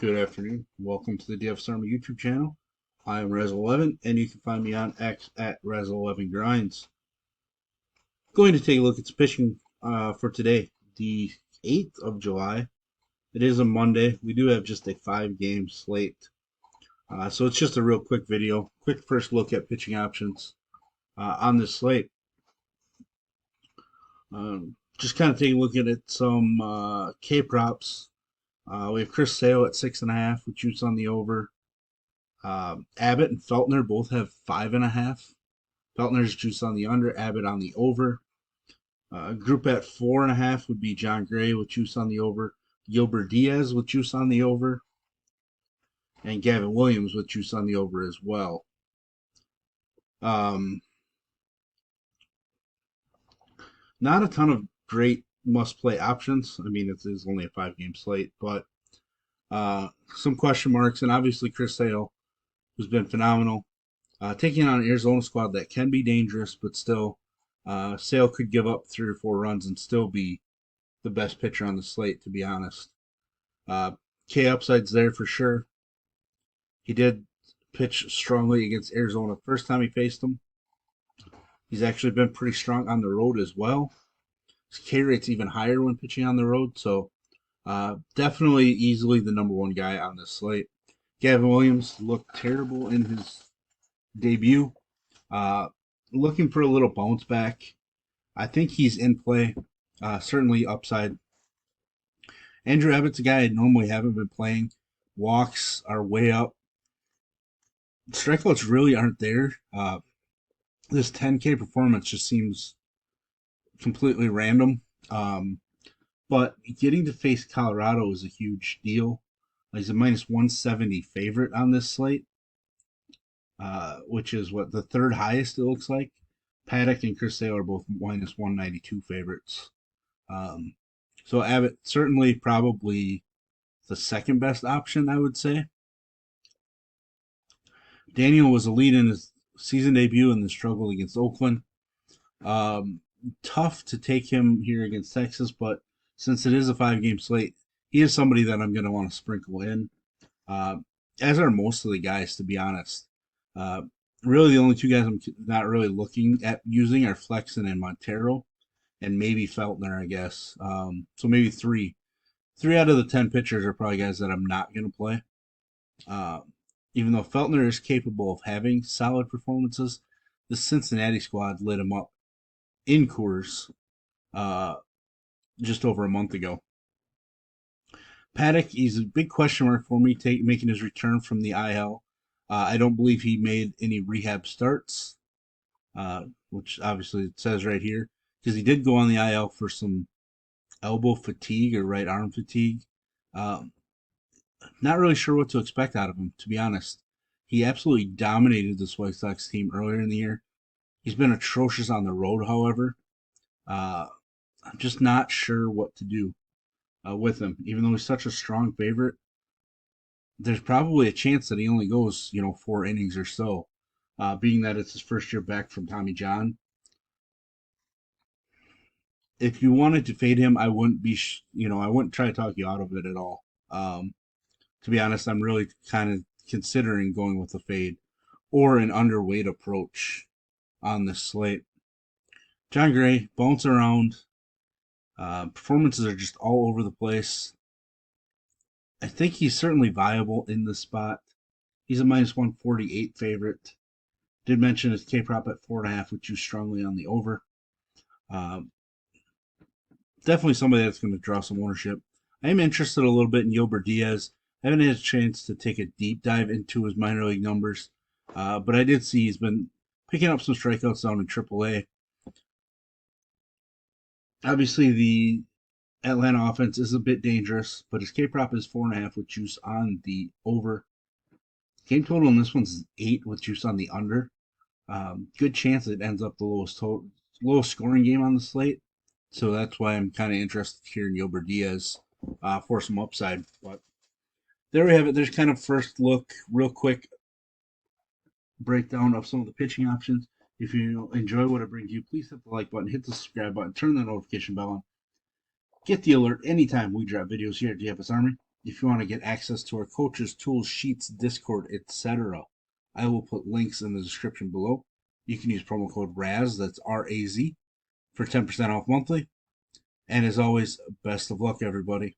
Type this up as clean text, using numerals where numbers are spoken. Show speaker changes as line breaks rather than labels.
Good afternoon. Welcome to the DFS Army YouTube channel. I am Razzle11, and you can find me on X at Razzle11Grinds. Going to take a look at the pitching for today, the 8th of July. It is a Monday. We do have just a 5-game slate. So it's just a real quick video. Quick first look at pitching options on this slate. Just kind of taking a look at it, some K-props. We have Chris Sale at 6.5 with juice on the over. Abbott and Feltner both have 5.5. Feltner's juice on the under, Abbott on the over. Group at 4.5 would be John Gray with juice on the over. Gilbert Diaz with juice on the over. And Gavin Williams with juice on the over as well. Not a ton of great must-play options. I mean, it is only a 5-game slate, but some question marks, and obviously Chris Sale, who's been phenomenal, taking on an Arizona squad that can be dangerous, but still, Sale could give up 3 or 4 runs and still be the best pitcher on the slate, to be honest. K upside's there for sure. He did pitch strongly against Arizona the first time he faced them. He's actually been pretty strong on the road as well. His K rate's even higher when pitching on the road, so definitely easily the number 1 guy on this slate. Gavin Williams looked terrible in his debut. Looking for a little bounce back. I think he's in play. Certainly upside. Andrew Abbott's a guy I normally haven't been playing. Walks are way up. Strikeouts really aren't there. This 10K performance just seems completely random. But getting to face Colorado is a huge deal. He's a minus 170 favorite on this slate, which is what the 3rd highest it looks like. Paddock and Chris Sale are both minus 192 favorites. So Abbott certainly probably the 2nd best option, I would say. Daniel was a lead in his season debut and the struggle against Oakland. Tough to take him here against Texas, but since it is a 5-game slate, he is somebody that I'm going to want to sprinkle in, as are most of the guys, to be honest. Really, the only 2 guys I'm not really looking at using are Flexen and Montero, and maybe Feltner, I guess. So maybe 3. 3 out of the 10 pitchers are probably guys that I'm not going to play. Even though Feltner is capable of having solid performances, the Cincinnati squad lit him up in Coors just over a month ago. Paddock is a big question mark for me making his return from the IL. I don't believe he made any rehab starts, which obviously it says right here, because he did go on the IL for some elbow fatigue or right arm fatigue. Not really sure what to expect out of him, to be honest. He absolutely dominated this White Sox team earlier in the year. He's been atrocious on the road, however. I'm just not sure what to do with him. Even though he's such a strong favorite, there's probably a chance that he only goes, 4 innings or so, being that it's his first year back from Tommy John. If you wanted to fade him, I wouldn't be, I wouldn't try to talk you out of it at all. To be honest, I'm really kind of considering going with a fade or an underweight approach on this slate. John Gray, bounce around. Performances are just all over the place. I think he's certainly viable in this spot. He's a minus 148 favorite. Did mention his K prop at 4.5, which you strongly on the over. Definitely somebody that's going to draw some ownership. I am interested a little bit in Gilbert Diaz. I haven't had a chance to take a deep dive into his minor league numbers, but I did see he's been picking up some strikeouts down in AAA. Obviously, the Atlanta offense is a bit dangerous, but his K prop is 4.5 with juice on the over. Game total in this one's 8 with juice on the under. Good chance it ends up the lowest scoring game on the slate. So that's why I'm kind of interested here in Gilbert Diaz for some upside. But there we have it. There's kind of first look, real quick breakdown of some of the pitching options. If you enjoy what I bring to you, please hit the like button, hit the subscribe button, turn the notification bell on. Get the alert anytime we drop videos here at DFS Army. If you want to get access to our coaches, tools, sheets, Discord, etc., I will put links in the description below. You can use promo code RAZ, that's RAZ, for 10% off monthly. And as always, best of luck, everybody.